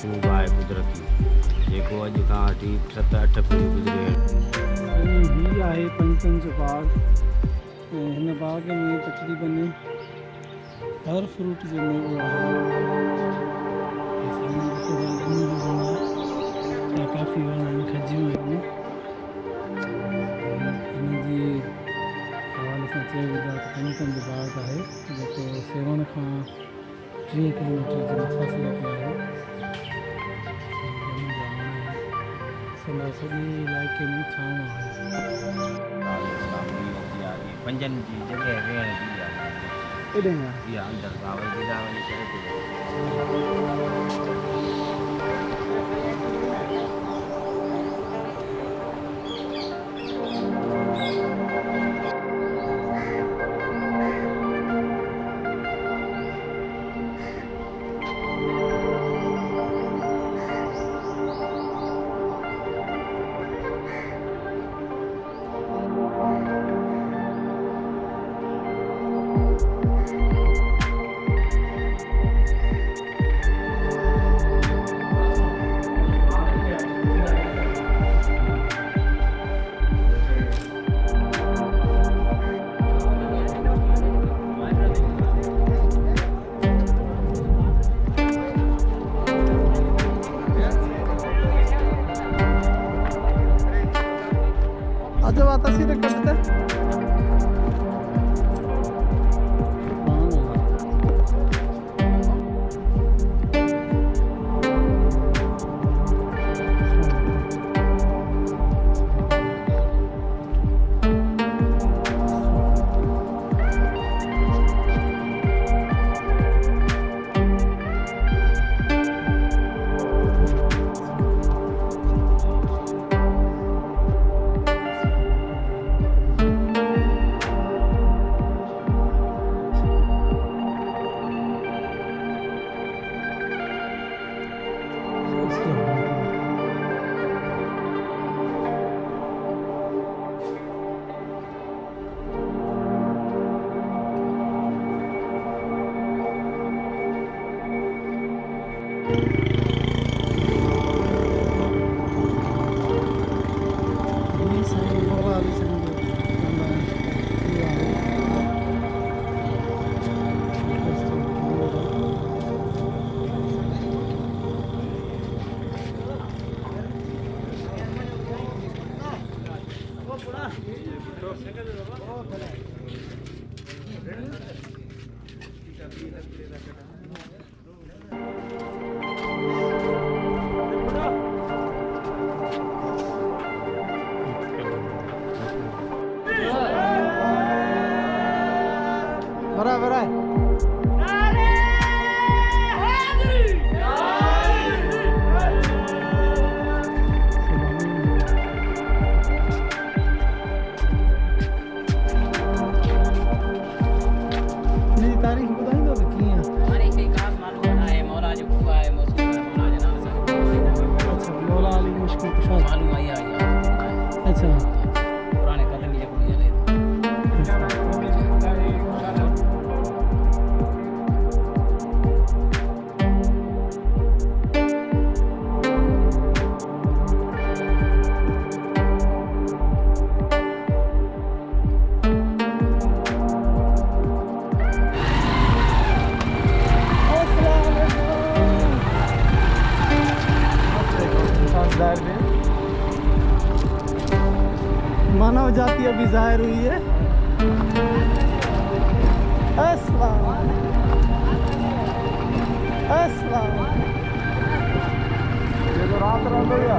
मशरूब आहे कुदरती जेको अॼु खां 7-8 पीढ़ी गुज़रे ही आहे पंचतंज बाग ऐं हिन बाग में तक़रीबन हर फ्रूट जो मेवो आहे काफ़ी वण आहिनि खजियूं आहिनि हिनजी हवाले सां चयो वेंदो आहे त पंचतंज बाग आहे जेको सेवण खां 3 किलोमीटर जे फ़ासिले ते आहे सॼे इलाइक़े में छांव आहे पंजनि जी जॻह वेहण जी आहे एॾे इहा अंदरि गांव जी वञी करे aja atas sih dekat kita बराबर है तारीख ॿुधाईंदो त कीअं तारीख़ जी ख़ासि मालूम आहे मौला जो खूब आहे मौसम मौला जे नाले सां अच्छा मौला अली मुश्किल कुशा मालूम आई आहे अच्छा पुराने कदम जे कोई हले मानव जाति अभी जाहिर हुई है अस्सलाम अस्सलाम ये तो रात हो गया